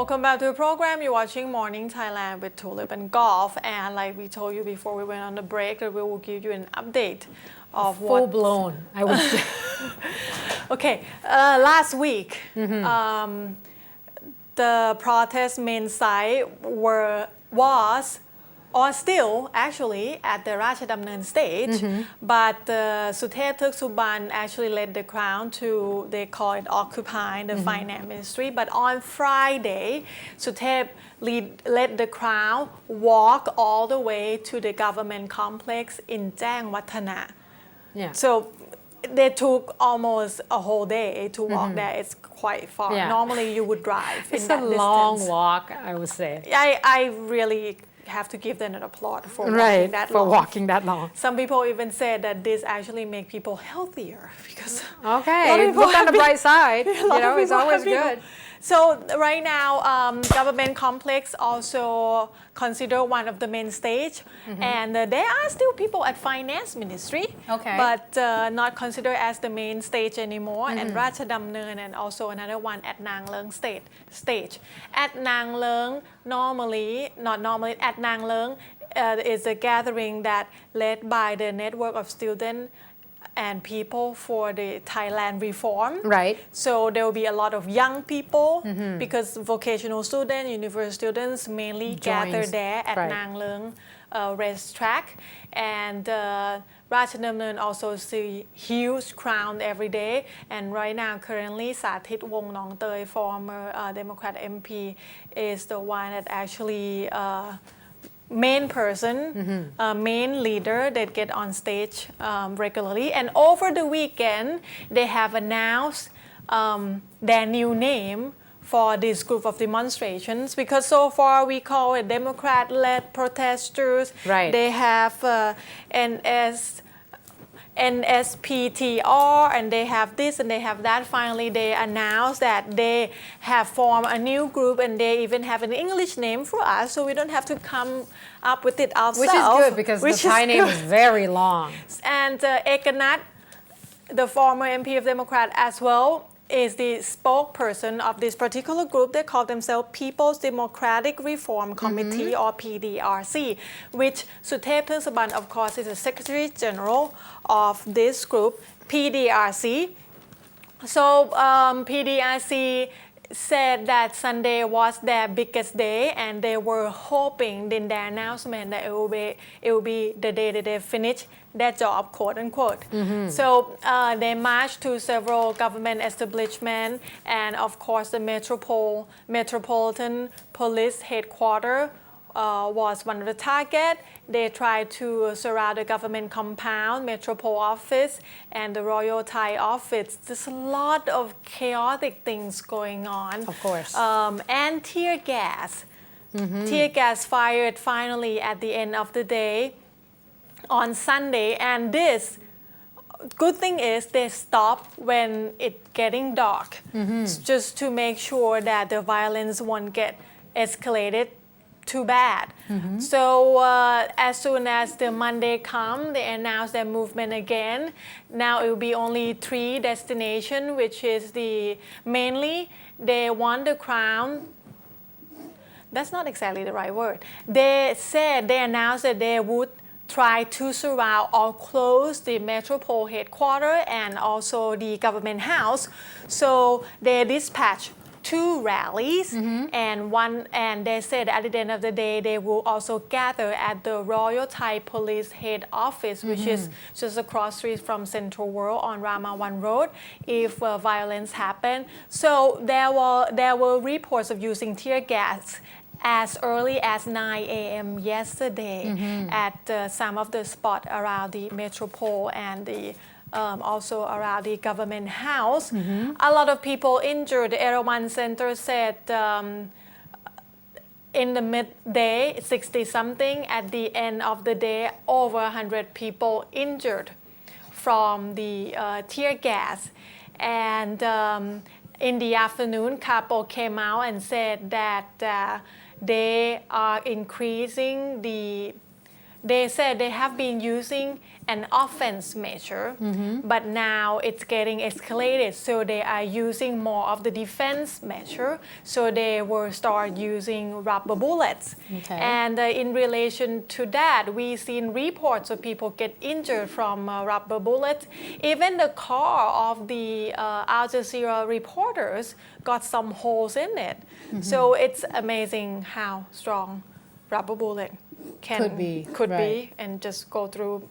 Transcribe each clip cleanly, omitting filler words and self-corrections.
Welcome back to the program. You're watching Morning Thailand with Suthep and Govt. And like we told you before we went on the break, that we will give you an update of full blown, I would say. Okay, last week, the protest main site was or still actually at the Ratchadamnern stage, but Suthep Suban actually led the crowd to, they call it occupying the finance ministry. But on Friday, Suthep led the crowd walk all the way to the government complex in Jang Wattana. Yeah. So they took almost a whole day to walk there. It's quite far. Yeah. Normally you would drive It's in that a distance. long walk, I would say. I really have to give them an applause for Right, walking that for long. walking that long. Some people even said that this actually make people healthier because Okay, look on the bright side. You know, it's always good. So right now, government complex also considered one of the main stage, and there are still people at finance ministry, Okay. but not considered as the main stage anymore. And Ratchadamnern and also another one at Nang Leung stage. At Nang Leung, at Nang Leung is a gathering that led by the network of students and people for the Thailand reform. Right. So there will be a lot of young people because vocational students, university students mainly gather there at Nang Leung racetrack. And Ratchadamnern also see huge crowd every day. And right now, currently, Sathit Wong Nong Tey, former Democrat MP, is the one that actually main person, main leader that get on stage regularly. And over the weekend, they have announced their new name for this group of demonstrations, because so far we call it Democrat-led protesters. Right. They have NSPTR, and they have this and they have that. Finally, they announced that they have formed a new group, and they even have an English name for us, so we don't have to come up with it ourselves. Which is good because the Thai name is very long. And Ekanat, the former MP of Democrat as well, is the spokesperson of this particular group. They call themselves People's Democratic Reform Committee, or PDRC, which Suthep Suban, of course, is the Secretary General of this group, PDRC. So PDRC said that Sunday was their biggest day, and they were hoping in their announcement that it will be the day that they finish their job, quote unquote. So they marched to several government establishments, and of course the Metropolitan Police Headquarters was one of the targets. They tried to surround the government compound, Metropole office, and the Royal Thai office. There's a lot of chaotic things going on. Of course. And tear gas. Tear gas fired finally at the end of the day on Sunday. And this good thing is they stopped when it's getting dark, just to make sure that the violence won't get escalated too bad. So as soon as the Monday come, they announced their movement again. Now it will be only 3 destinations, which is mainly they want the crown. That's not exactly the right word. They announced that they would try to surround or close the Metropole headquarters and also the government house. So they dispatched 2 rallies, and they said at the end of the day they will also gather at the Royal Thai Police Head Office, which is just across the street from Central World on Rama 1 Road, if violence happened. So there were reports of using tear gas as early as 9 a.m. yesterday at some of the spots around the Metropole and also around the government house. A lot of people injured. The Erawan Center said in the midday, 60-something. At the end of the day, over 100 people injured from the tear gas. And in the afternoon, Capo came out and said that they are increasing the they said they have been using an offense measure, but now it's getting escalated, so they are using more of the defense measure, so they will start using rubber bullets. Okay. And in relation to that, we've seen reports of people get injured from rubber bullets. Even the car of the Al Jazeera reporters got some holes in it. So it's amazing how strong rubber bullet could be and just go through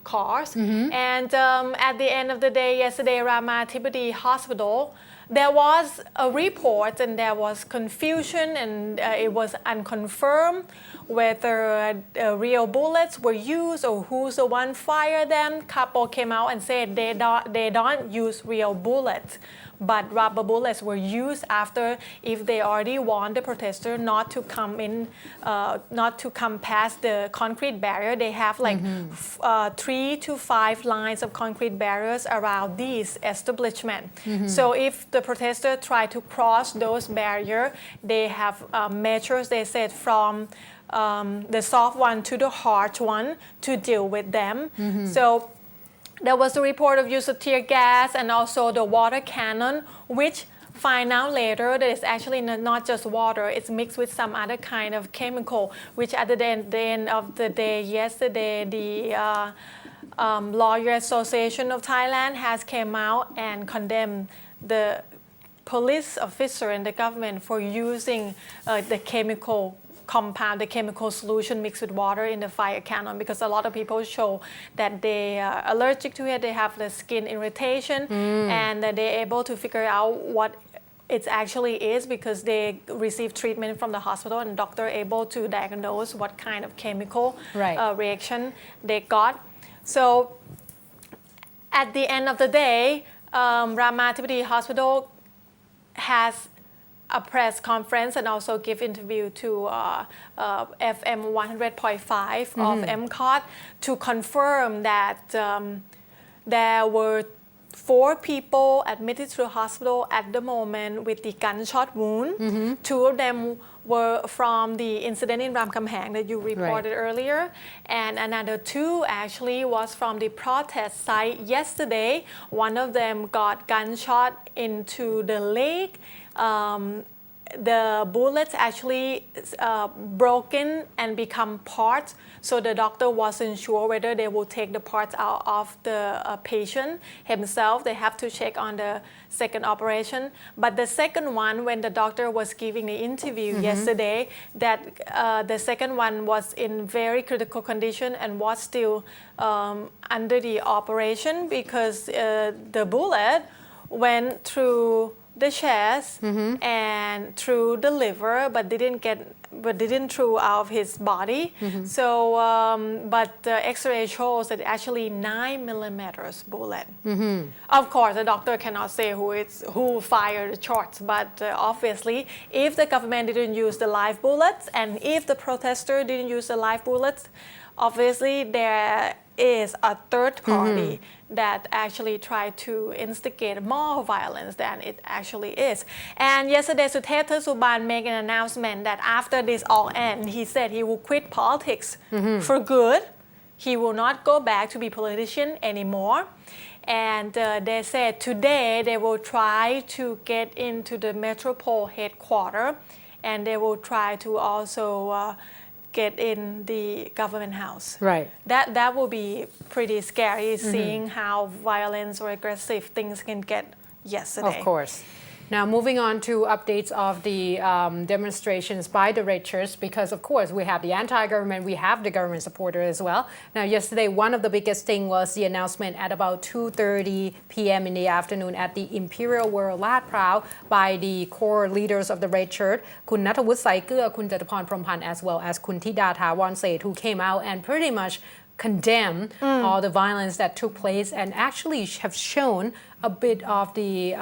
cars. And at the end of the day, yesterday, Ramathibodi Hospital, there was a report and there was confusion, and it was unconfirmed whether real bullets were used or who's the one fired them. Couple came out and said they don't use real bullets, but rubber bullets were used after, if they already warned the protester not to come in, not to come past the concrete barrier. They have like 3 to 5 lines of concrete barriers around these establishments. So if the protester try to cross those barriers, they have measures, they said, from the soft one to the harsh one to deal with them. So there was a report of use of tear gas and also the water cannon, which find out later that it's actually not just water, it's mixed with some other kind of chemical, which at the end of the day, yesterday, the Lawyer Association of Thailand has came out and condemned the police officer and the government for using the chemical compound, the chemical solution mixed with water in the fire cannon, because a lot of people show that they are allergic to it, they have the skin irritation, and that they're able to figure out what it actually is because they receive treatment from the hospital, and doctor able to diagnose what kind of chemical reaction they got. So at the end of the day, Ramathibodi Hospital has a press conference and also give interview to FM 100.5 of MCOT to confirm that there were 4 people admitted to the hospital at the moment with the gunshot wound. 2 of them were from the incident in Ramkhamhaeng that you reported earlier, and another 2 actually was from the protest site yesterday. One of them got gunshot into the leg. The bullets actually broken and become parts, so the doctor wasn't sure whether they will take the parts out of the patient himself. They have to check on the second operation. But the second one, when the doctor was giving the interview yesterday, that the second one was in very critical condition and was still under the operation because the bullet went through the chest and through the liver, but didn't through out of his body. So, but the X-ray shows that actually 9mm bullet. Of course, the doctor cannot say who fired the shots, but obviously, if the government didn't use the live bullets and if the protester didn't use the live bullets, obviously there is a third party that actually tried to instigate more violence than it actually is. And yesterday, Suthep made an announcement that after this all ends, he said he will quit politics for good. He will not go back to be politician anymore. And they said today they will try to get into the Metropole headquarters, and they will try to also get in the government house. That will be pretty scary, seeing how violent or aggressive things can get yesterday. Of course. Now moving on to updates of the demonstrations by the red shirts, because of course we have the anti-government, we have the government supporter as well. Now yesterday, one of the biggest thing was the announcement at about 2:30 p.m. in the afternoon at the Imperial World Lad Prao by the core leaders of the red shirt, Kun Nattawut Saikia, Kun Jatuphon Prompan, as well as Kun Thida Thawon, who came out and pretty much condemn all the violence that took place and actually have shown a bit of the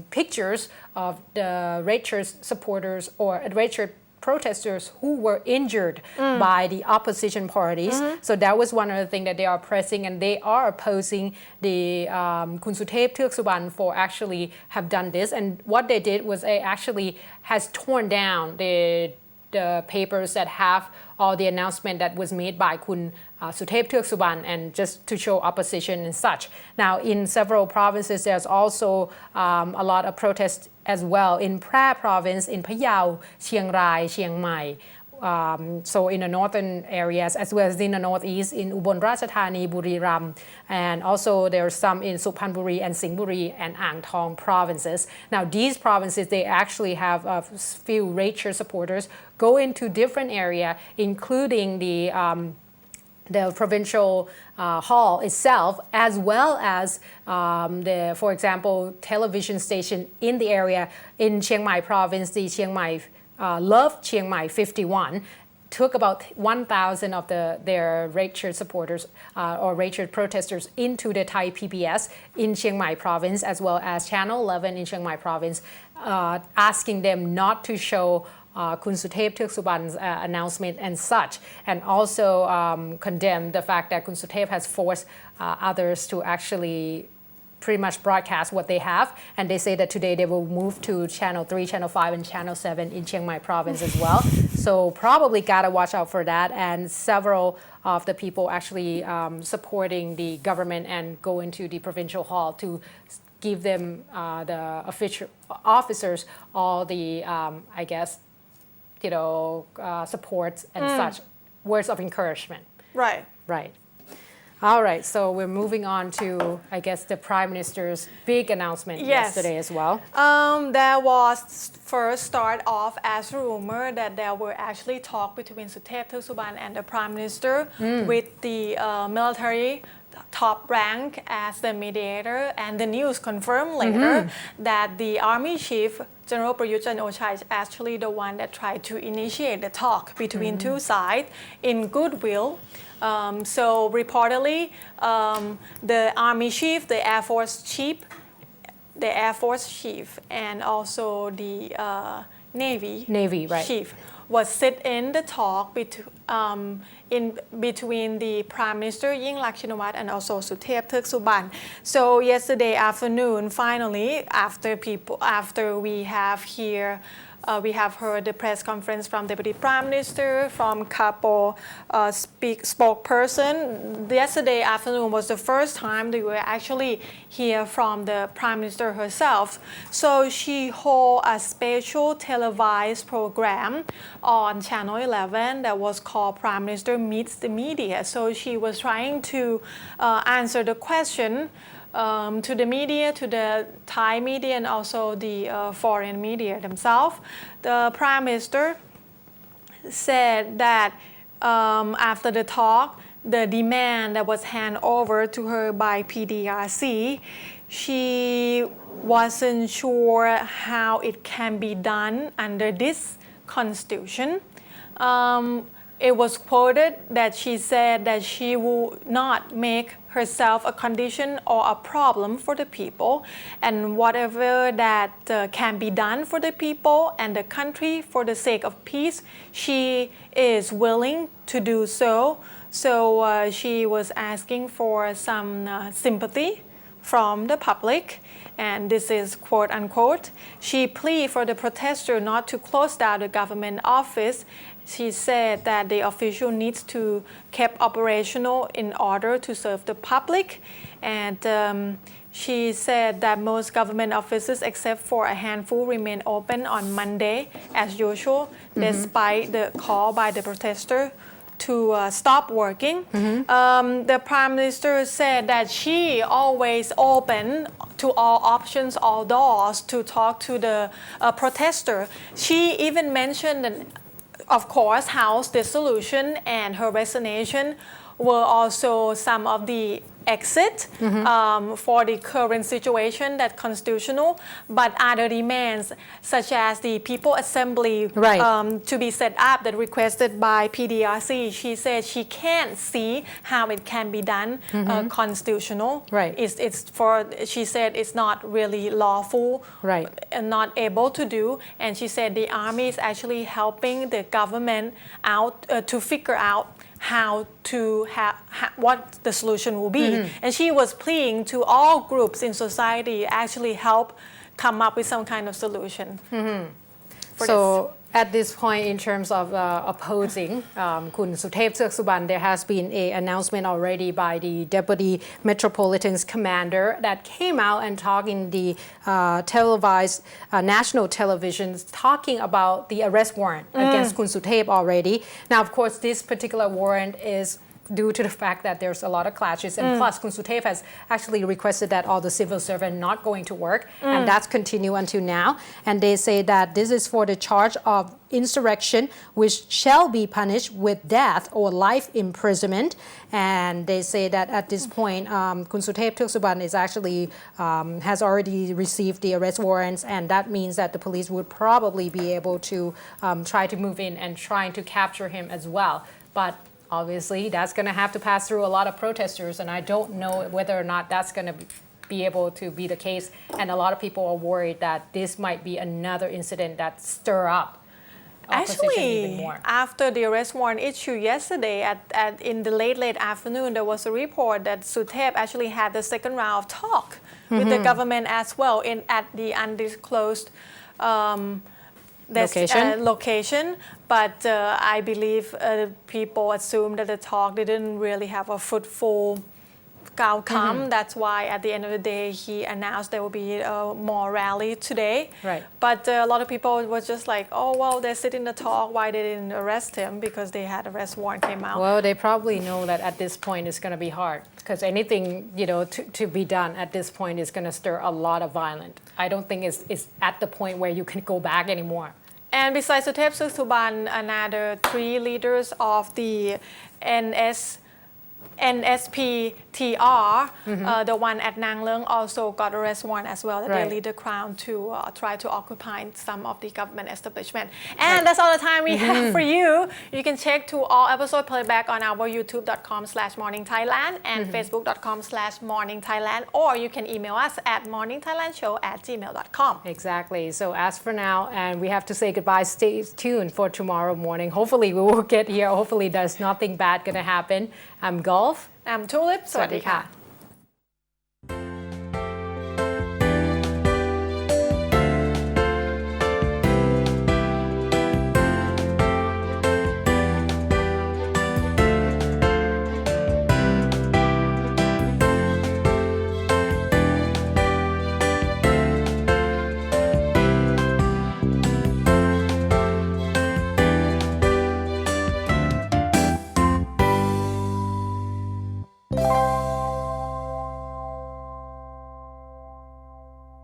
pictures of the red shirt supporters or red shirt protesters who were injured by the opposition parties. So that was one of the things that they are pressing, and they are opposing the Kun Suthep Thaksuban for actually have done this. And what they did was they actually has torn down the the papers that have all the announcement that was made by Kun Suthep Suban, and just to show opposition and such. Now, in several provinces, there's also a lot of protests as well. In Phra province, in Phayao, Chiang Rai, Chiang Mai. So in the northern areas, as well as in the northeast, in Ubon Ratchathani, Buriram, and also there are some in Suphanburi and Singhburi and Ang Thong provinces. Now these provinces, they actually have a few Rachel supporters go into different area, including the provincial hall itself, as well as for example, television station in the area in Chiang Mai province, the Chiang Mai Love Chiang Mai 51 took about 1,000 of their Rachel supporters or Rachel protesters into the Thai PBS in Chiang Mai province, as well as Channel 11 in Chiang Mai province, asking them not to show Kun Suthep Suban's announcement and such, and also condemn the fact that Kun Suthep has forced others to actually pretty much broadcast what they have, and they say that today they will move to Channel 3, Channel 5, and Channel 7 in Chiang Mai province as well. So probably gotta watch out for that, and several of the people actually supporting the government and go into the provincial hall to give them the official officers all the I guess supports and such words of encouragement. Right. Right. All right, so we're moving on to, I guess, the Prime Minister's big announcement yesterday as well. There was first start off as rumor that there were actually talk between Suthep Suban and the Prime Minister with the military top rank as the mediator, and the news confirmed later that the Army Chief General Prayut Chan-o-cha is actually the one that tried to initiate the talk between two sides in goodwill. So reportedly, the Army Chief, the Air Force Chief, and also the Navy right. Chief was sit in the talk between the Prime Minister Yingluck Shinawatra and also Suthep Suban. So yesterday afternoon, finally, after we have heard the press conference from Deputy Prime Minister, from Capo spokesperson. Yesterday afternoon was the first time that we were actually hear from the Prime Minister herself. So she held a special televised program on Channel 11 that was called Prime Minister Meets the Media. So she was trying to answer the question to the media, to the Thai media, and also the foreign media themselves. The Prime Minister said that after the talk, the demand that was handed over to her by PDRC, she wasn't sure how it can be done under this constitution. It was quoted that she said that she will not make herself a condition or a problem for the people, and whatever that can be done for the people and the country for the sake of peace, she is willing to do so. So she was asking for some sympathy from the public, and this is quote unquote. She pleaded for the protester not to close down the government office. She said that the official needs to keep operational in order to serve the public, and she said that most government offices except for a handful remain open on Monday as usual, despite the call by the protester to stop working. The Prime Minister said that she always open to all options, all doors to talk to the protester. She even mentioned that, of course, House dissolution and her resignation were also some of the exit for the current situation that's constitutional, but other demands such as the People Assembly to be set up that requested by PDRC, she said she can't see how it can be done constitutional. She said it's not really lawful and not able to do, and she said the army is actually helping the government out to figure out how to what the solution will be. And she was pleading to all groups in society actually help come up with some kind of solution. So At this point, in terms of opposing Kun Suthep Suban, there has been an announcement already by the Deputy Metropolitan Commander that came out and talking the televised national television, talking about the arrest warrant against Kun Suthep already. Now, of course, this particular warrant is due to the fact that there's a lot of clashes, and plus Kun Suthep has actually requested that all the civil servants not going to work, and that's continued until now. And they say that this is for the charge of insurrection, which shall be punished with death or life imprisonment. And they say that at this point, Kun Suthep Suban is actually has already received the arrest warrants, and that means that the police would probably be able to try to move in and trying to capture him as well. But obviously, that's going to have to pass through a lot of protesters, and I don't know whether or not that's going to be able to be the case. And a lot of people are worried that this might be another incident that stir up opposition even more. Actually, after the arrest warrant issued yesterday, in the late afternoon, there was a report that Suthep actually had the second round of talk with the government as well at the undisclosed location. But I believe people assume that the talk didn't really have a fruitful outcome. That's why at the end of the day, he announced there will be more rally today. Right. But a lot of people was just like, oh, well, they're sitting the talk. Why they didn't arrest him? Because they had arrest warrant came out. Well, they probably know that at this point it's going to be hard, because anything, to be done at this point is going to stir a lot of violence. I don't think it's at the point where you can go back anymore. And besides Suthep Suban, another 3 leaders of the NSPTR, the one at Nang Leung, also got arrest warrant as well. That they lead the crowd to try to occupy some of the government establishment. And that's all the time we have for you. You can check to all episode playback on our youtube.com/morningthailand and facebook.com/morningthailand, or you can email us at morningthailandshow@gmail.com. Exactly. So as for now, and we have to say goodbye, stay tuned for tomorrow morning. Hopefully we will get here. Hopefully there's nothing bad going to happen. I'm Govt. I'm Tulip. สวัสดีค่ะ